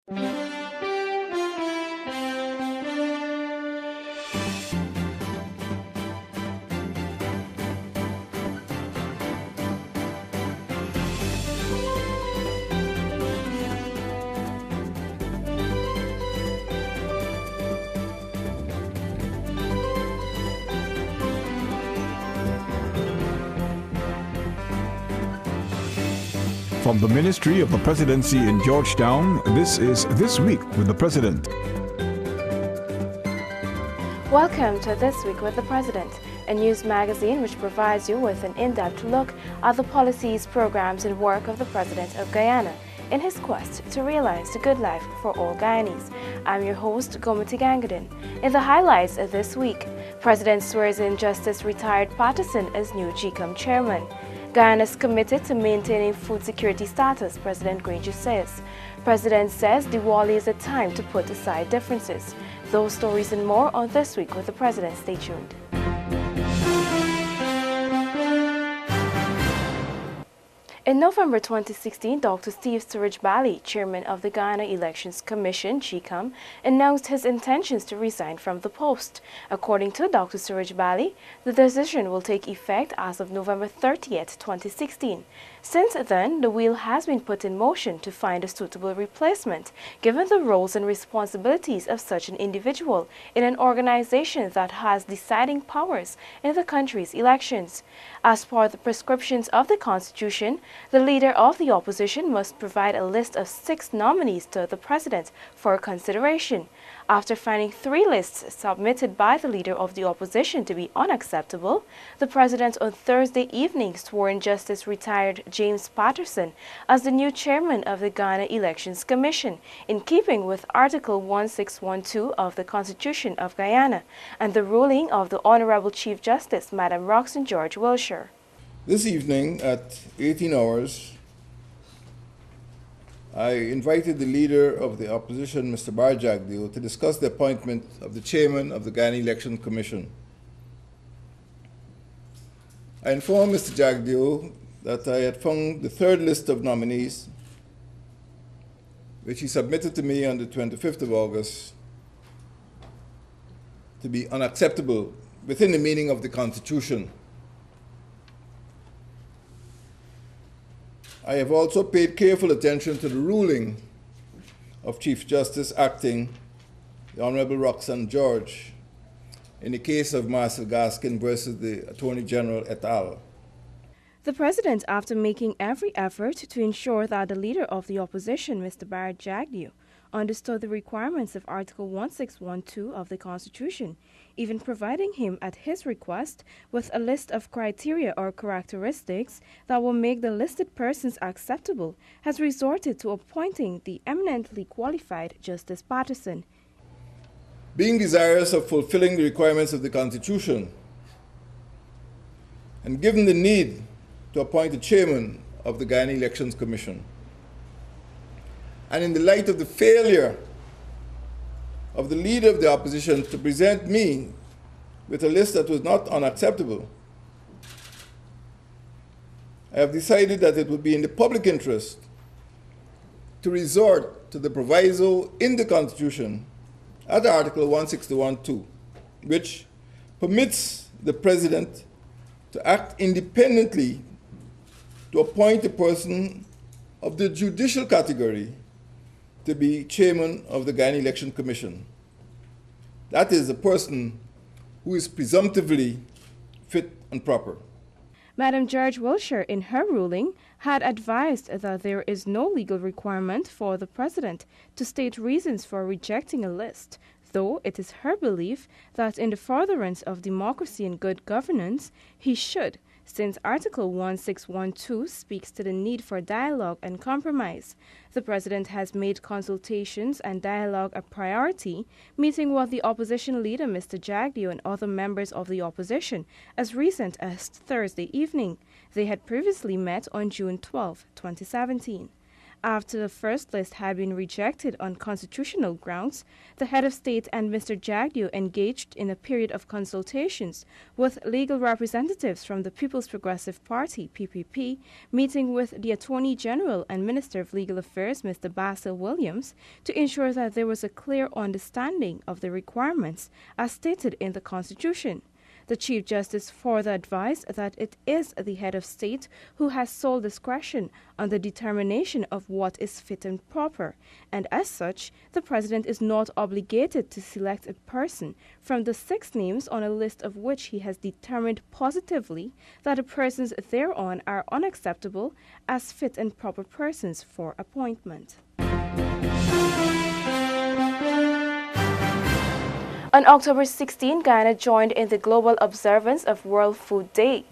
From the Ministry of the Presidency in Georgetown, this is This Week with the President. Welcome to This Week with the President, a news magazine which provides you with an in-depth look at the policies, programs and work of the President of Guyana in his quest to realize the good life for all Guyanese. I'm your host, Gomiti Gangadin. In the highlights of this week, President swears in Justice retired partisan as new ChiCom chairman. Guyana is committed to maintaining food security status, President Granger says. President says Diwali is a time to put aside differences. Those stories and more on This Week with the President. Stay tuned. In November 2016, Dr. Steve Surajbali, chairman of the Guyana Elections Commission, ChiCom, announced his intentions to resign from the post. According to Dr. Surajbali, the decision will take effect as of November 30th, 2016. Since then, the wheel has been put in motion to find a suitable replacement, given the roles and responsibilities of such an individual in an organization that has deciding powers in the country's elections. As per the prescriptions of the Constitution, the leader of the opposition must provide a list of 6 nominees to the President for consideration. After finding 3 lists submitted by the leader of the opposition to be unacceptable, the President on Thursday evening swore in Justice retired James Patterson as the new chairman of the Ghana Elections Commission, in keeping with Article 1612 of the Constitution of Guyana and the ruling of the Honorable Chief Justice, Madam Roxanne George Wilshire. This evening at 18 hours, I invited the leader of the opposition, Mr. Bar Jagdeo, to discuss the appointment of the chairman of the Ghana Election Commission. I informed Mr. Jagdeo that I had found the 3rd list of nominees, which he submitted to me on the 25th of August, to be unacceptable within the meaning of the Constitution. I have also paid careful attention to the ruling of Chief Justice Acting, the Honorable Roxanne George, in the case of Marcel Gaskin versus the Attorney General et al. The President, after making every effort to ensure that the leader of the opposition, Mr. Bar Jagdeo, understood the requirements of Article 1612 of the Constitution, even providing him at his request with a list of criteria or characteristics that will make the listed persons acceptable, has resorted to appointing the eminently qualified Justice Patterson. Being desirous of fulfilling the requirements of the Constitution, and given the need to appoint a chairman of the Guyana Elections Commission, and in the light of the failure of the leader of the opposition to present me with a list that was not unacceptable, I have decided that it would be in the public interest to resort to the proviso in the Constitution at Article 1612, which permits the President to act independently to appoint a person of the judicial category to be chairman of the Guyana Election Commission. That is, a person who is presumptively fit and proper. Madam George Wilshire, in her ruling, had advised that there is no legal requirement for the President to state reasons for rejecting a list, though it is her belief that in the furtherance of democracy and good governance, he should, since Article 1612 speaks to the need for dialogue and compromise. The President has made consultations and dialogue a priority, meeting with the opposition leader, Mr. Jagdeo, and other members of the opposition as recent as Thursday evening. They had previously met on June 12, 2017. After the first list had been rejected on constitutional grounds, the head of state and Mr. Jagdeo engaged in a period of consultations with legal representatives from the People's Progressive Party, PPP, meeting with the Attorney General and Minister of Legal Affairs, Mr. Basil Williams, to ensure that there was a clear understanding of the requirements as stated in the Constitution. The Chief Justice further advised that it is the head of state who has sole discretion on the determination of what is fit and proper, and as such, the President is not obligated to select a person from the 6 names on a list of which he has determined positively that the persons thereon are unacceptable as fit and proper persons for appointment. On October 16, Guyana joined in the global observance of World Food Day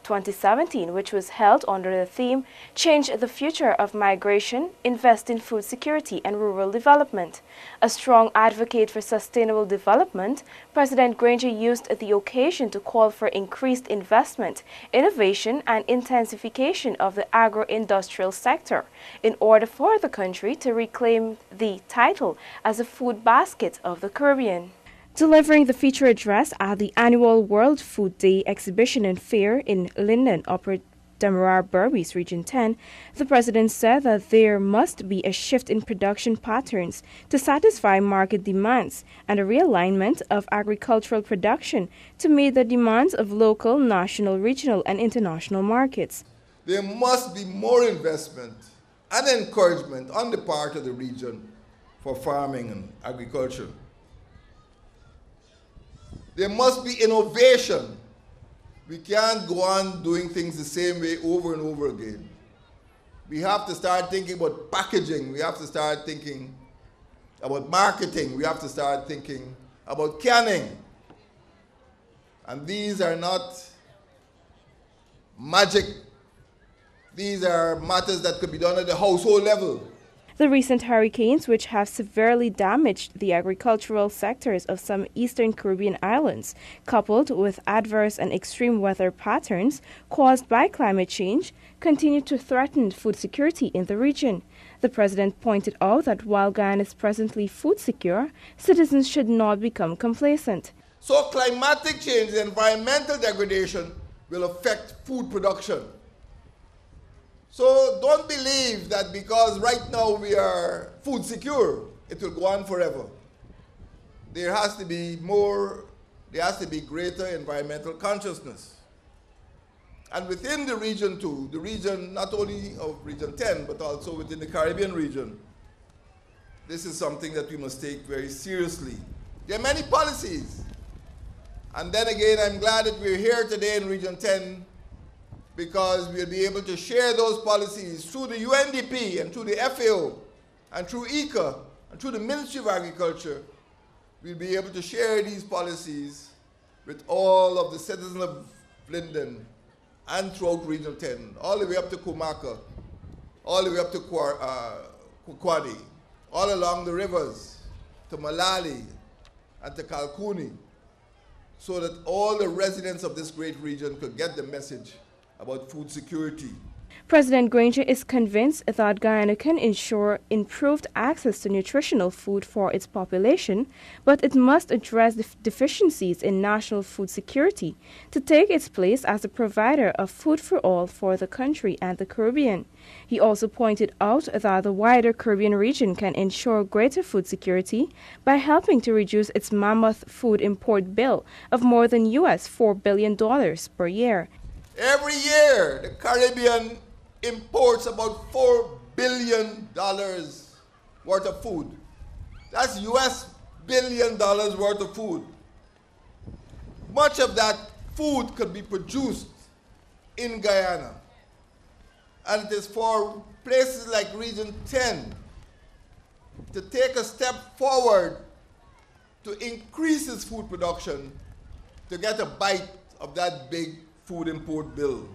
2017, which was held under the theme, Change the Future of Migration, Invest in Food Security and Rural Development. A strong advocate for sustainable development, President Granger used the occasion to call for increased investment, innovation and intensification of the agro-industrial sector in order for the country to reclaim the title as a food basket of the Caribbean. Delivering the feature address at the annual World Food Day exhibition and fair in Linden, Upper Demerara Berbice, Region 10, the President said that there must be a shift in production patterns to satisfy market demands and a realignment of agricultural production to meet the demands of local, national, regional and international markets. There must be more investment and encouragement on the part of the region for farming and agriculture. There must be innovation. We can't go on doing things the same way over and over again. We have to start thinking about packaging. We have to start thinking about marketing. We have to start thinking about canning. And these are not magic. These are matters that could be done at the household level. The recent hurricanes, which have severely damaged the agricultural sectors of some eastern Caribbean islands, coupled with adverse and extreme weather patterns caused by climate change, continue to threaten food security in the region. The President pointed out that while Guyana is presently food secure, citizens should not become complacent. So climatic change and environmental degradation will affect food production. So don't believe that because right now we are food secure, it will go on forever. There has to be more, there has to be greater environmental consciousness. And within the region too, the region not only of Region 10, but also within the Caribbean region, this is something that we must take very seriously. There are many policies. And then again, I'm glad that we're here today in Region 10 because we'll be able to share those policies through the UNDP and through the FAO and through ICA and through the Ministry of Agriculture. We'll be able to share these policies with all of the citizens of Linden and throughout Region 10, all the way up to Kumaka, all the way up to Kukwadi, all along the rivers, to Malali and to Kalkuni, so that all the residents of this great region could get the message about food security. President Granger is convinced that Guyana can ensure improved access to nutritional food for its population, but it must address the deficiencies in national food security to take its place as a provider of food for all for the country and the Caribbean. He also pointed out that the wider Caribbean region can ensure greater food security by helping to reduce its mammoth food import bill of more than $4 billion per year. Every year, the Caribbean imports about $4 billion worth of food. That's $1 billion worth of food. Much of that food could be produced in Guyana. And it is for places like Region 10 to take a step forward to increase its food production to get a bite of that big food import bill.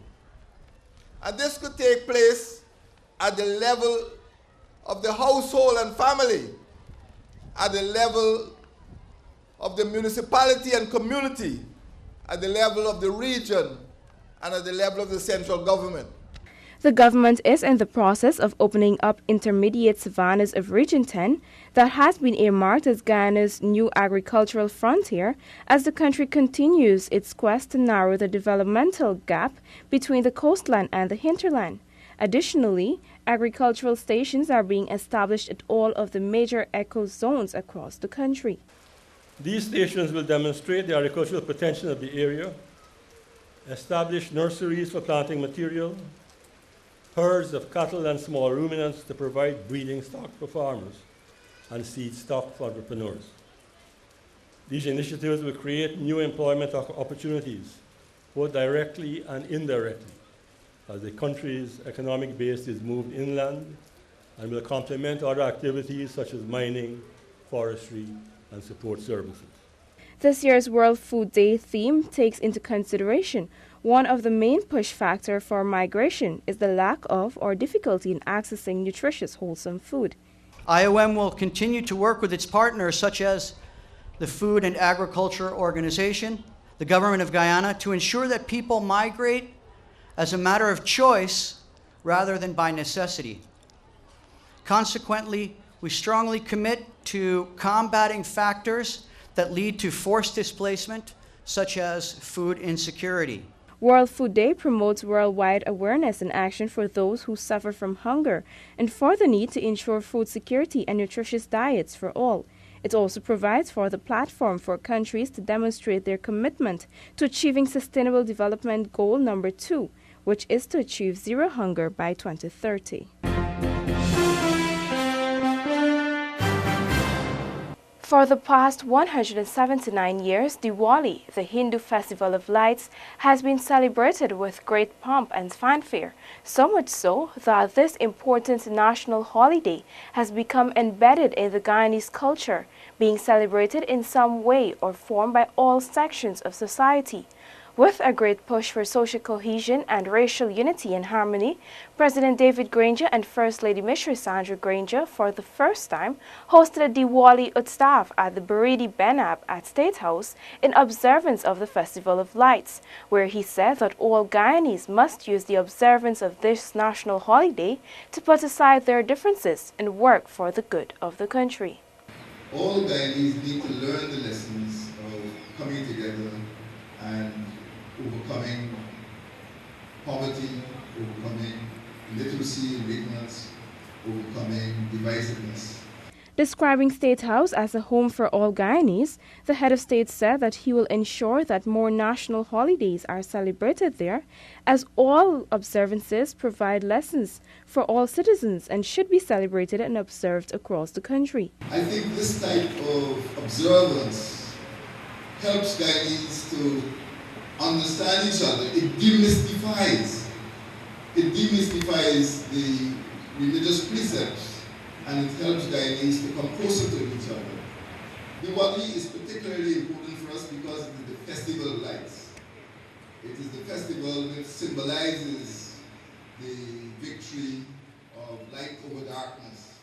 And this could take place at the level of the household and family, at the level of the municipality and community, at the level of the region, and at the level of the central government. The government is in the process of opening up intermediate savannas of Region 10 that has been earmarked as Guyana's new agricultural frontier as the country continues its quest to narrow the developmental gap between the coastline and the hinterland. Additionally, agricultural stations are being established at all of the major eco zones across the country. These stations will demonstrate the agricultural potential of the area, establish nurseries for planting material, herds of cattle and small ruminants to provide breeding stock for farmers, and seed stock for entrepreneurs. These initiatives will create new employment opportunities, both directly and indirectly, as the country's economic base is moved inland and will complement other activities such as mining, forestry, and support services. This year's World Food Day theme takes into consideration one of the main push factors for migration is the lack of or difficulty in accessing nutritious, wholesome food. IOM will continue to work with its partners such as the Food and Agriculture Organization, the Government of Guyana, to ensure that people migrate as a matter of choice rather than by necessity. Consequently, we strongly commit to combating factors that lead to forced displacement, such as food insecurity. World Food Day promotes worldwide awareness and action for those who suffer from hunger and for the need to ensure food security and nutritious diets for all. It also provides for the platform for countries to demonstrate their commitment to achieving Sustainable Development Goal number 2, which is to achieve zero hunger by 2030. For the past 179 years, Diwali, the Hindu festival of lights, has been celebrated with great pomp and fanfare, so much so that this important national holiday has become embedded in the Guyanese culture, being celebrated in some way or form by all sections of society. With a great push for social cohesion and racial unity and harmony, President David Granger and First Lady Mishra Sandra Granger for the first time hosted a Diwali Utsav at the Baridi Benab at State House in observance of the Festival of Lights, where he said that all Guyanese must use the observance of this national holiday to put aside their differences and work for the good of the country. All Guyanese need to learn the lessons of coming together and overcoming poverty, overcoming illiteracy and ignorance, overcoming divisiveness. Describing State House as a home for all Guyanese, the head of state said that he will ensure that more national holidays are celebrated there, as all observances provide lessons for all citizens and should be celebrated and observed across the country. I think this type of observance helps Guyanese to understand each other. It demystifies the religious precepts, and it helps Guyanese to come closer to each other. Diwali is particularly important for us because it is the festival of lights. It is the festival which symbolizes the victory of light over darkness,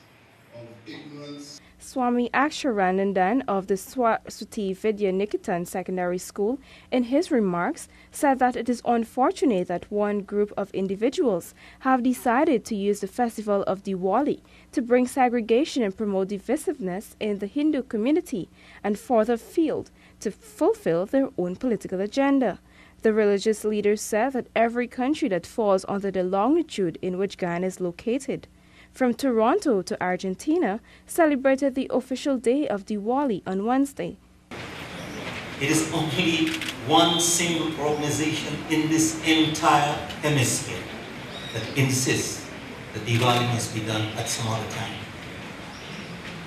of ignorance. Swami Aksharanandan of the Swati Vidya Niketan Secondary School, in his remarks, said that it is unfortunate that one group of individuals have decided to use the festival of Diwali to bring segregation and promote divisiveness in the Hindu community and further field to fulfill their own political agenda. The religious leaders said that every country that falls under the longitude in which Guyana is located, from Toronto to Argentina, celebrated the official day of Diwali on Wednesday. It is only one single organization in this entire hemisphere that insists that Diwali must be done at some other time.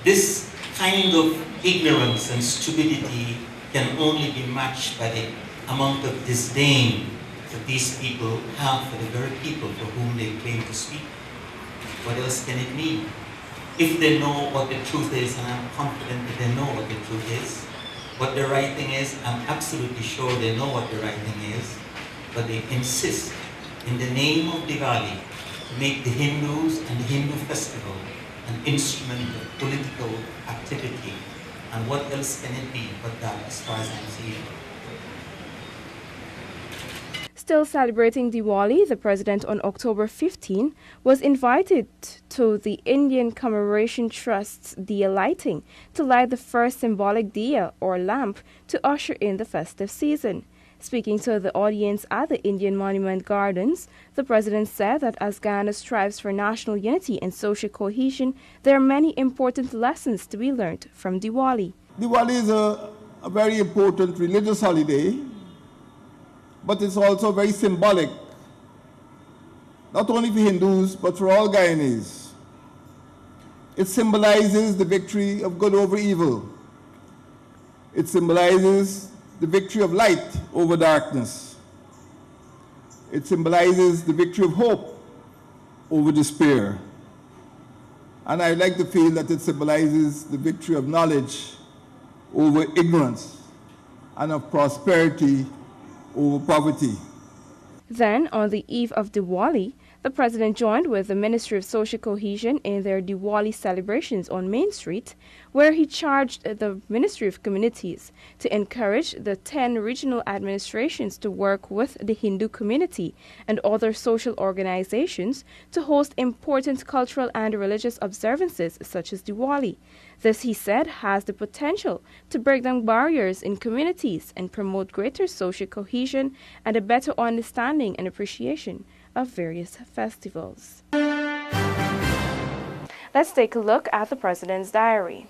This kind of ignorance and stupidity can only be matched by the amount of disdain that these people have for the very people for whom they claim to speak. What else can it mean? If they know what the truth is, and I'm confident that they know what the truth is, what the right thing is, I'm absolutely sure they know what the right thing is, but they insist in the name of Diwali to make the Hindus and the Hindu festival an instrument of political activity. And what else can it be but that, as far as I'm seeing? still celebrating Diwali, the president on October 15 was invited to the Indian Commemoration Trust's Diya lighting to light the first symbolic diya or lamp to usher in the festive season. Speaking to the audience at the Indian Monument Gardens, the president said that as Ghana strives for national unity and social cohesion, there are many important lessons to be learned from Diwali. Diwali is a very important religious holiday, but it's also very symbolic, not only for Hindus, but for all Guyanese. It symbolizes the victory of good over evil. It symbolizes the victory of light over darkness. It symbolizes the victory of hope over despair. And I like to feel that it symbolizes the victory of knowledge over ignorance and of prosperity over poverty. Then, on the eve of Diwali, the president joined with the Ministry of Social Cohesion in their Diwali celebrations on Main Street, where he charged the Ministry of Communities to encourage the 10 regional administrations to work with the Hindu community and other social organizations to host important cultural and religious observances such as Diwali. This, he said, has the potential to break down barriers in communities and promote greater social cohesion and a better understanding and appreciation of various festivals. Let's take a look at the President's diary.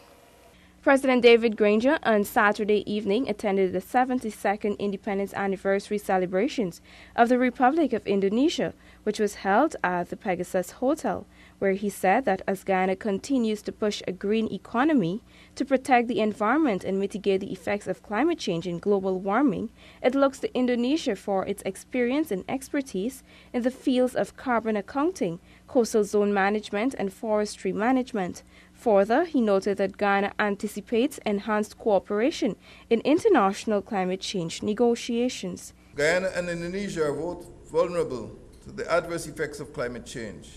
President David Granger on Saturday evening attended the 72nd Independence Anniversary celebrations of the Republic of Indonesia, which was held at the Pegasus Hotel, where he said that as Ghana continues to push a green economy to protect the environment and mitigate the effects of climate change and global warming, it looks to Indonesia for its experience and expertise in the fields of carbon accounting, coastal zone management, and forestry management. Further, he noted that Ghana anticipates enhanced cooperation in international climate change negotiations. Guyana and Indonesia are both vulnerable to the adverse effects of climate change.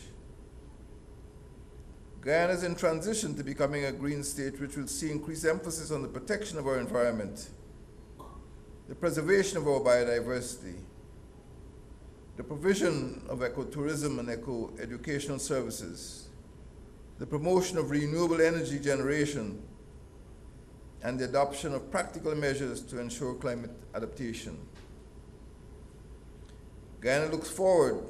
Guyana is in transition to becoming a green state, which will see increased emphasis on the protection of our environment, the preservation of our biodiversity, the provision of ecotourism and eco-educational services, the promotion of renewable energy generation, and the adoption of practical measures to ensure climate adaptation. Guyana looks forward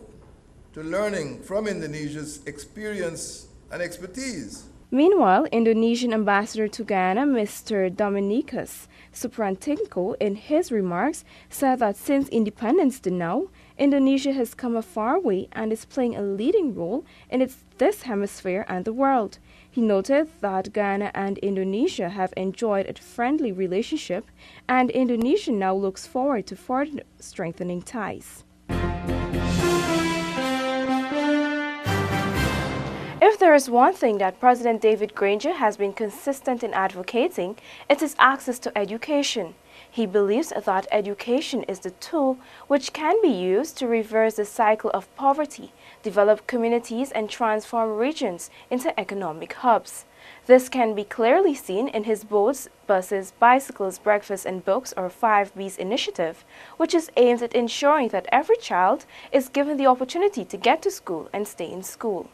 to learning from Indonesia's experience and expertise. Meanwhile, Indonesian ambassador to Ghana, Mr. Dominikas Suprantingko, in his remarks, said that since independence to now, Indonesia has come a far way and is playing a leading role in this hemisphere and the world. He noted that Ghana and Indonesia have enjoyed a friendly relationship, and Indonesia now looks forward to further strengthening ties. If there is one thing that President David Granger has been consistent in advocating, it is access to education. He believes that education is the tool which can be used to reverse the cycle of poverty, develop communities, and transform regions into economic hubs. This can be clearly seen in his boats, buses, bicycles, breakfast, and books, or 5Bs initiative, which is aimed at ensuring that every child is given the opportunity to get to school and stay in school.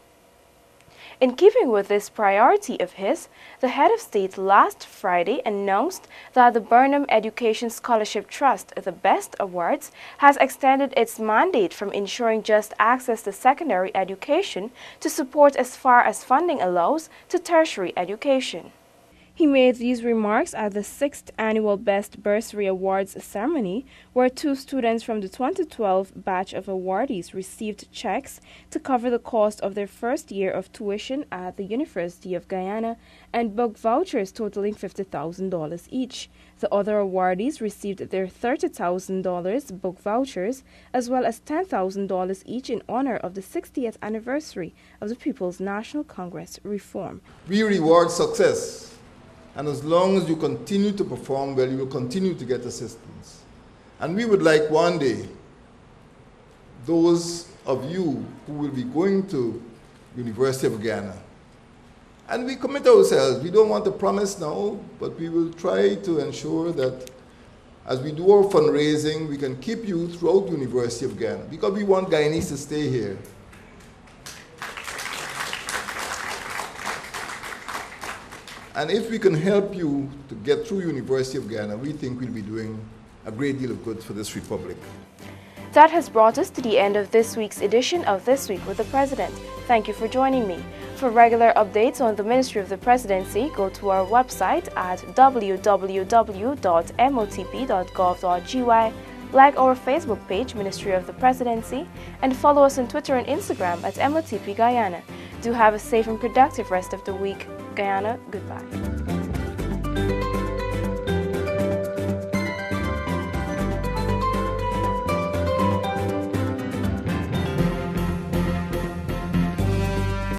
In keeping with this priority of his, the head of state last Friday announced that the Burnham Education Scholarship Trust, the BEST Awards, has extended its mandate from ensuring just access to secondary education to support as far as funding allows to tertiary education. He made these remarks at the 6th Annual Best Bursary Awards ceremony, where 2 students from the 2012 batch of awardees received checks to cover the cost of their first year of tuition at the University of Guyana and book vouchers totaling $50,000 each. The other awardees received their $30,000 book vouchers as well as $10,000 each in honor of the 60th anniversary of the People's National Congress reform. We reward success. And as long as you continue to perform well, you will continue to get assistance. And we would like one day, those of you who will be going to University of Guyana, and we commit ourselves, we don't want to promise now, but we will try to ensure that as we do our fundraising, we can keep you throughout the University of Guyana, because we want Guyanese to stay here. And if we can help you to get through University of Guyana, we think we'll be doing a great deal of good for this republic. That has brought us to the end of this week's edition of This Week with the President. Thank you for joining me. For regular updates on the Ministry of the Presidency, go to our website at www.motp.gov.gy, like our Facebook page, Ministry of the Presidency, and follow us on Twitter and Instagram at MOTP Guyana. Do have a safe and productive rest of the week. Guyana, goodbye.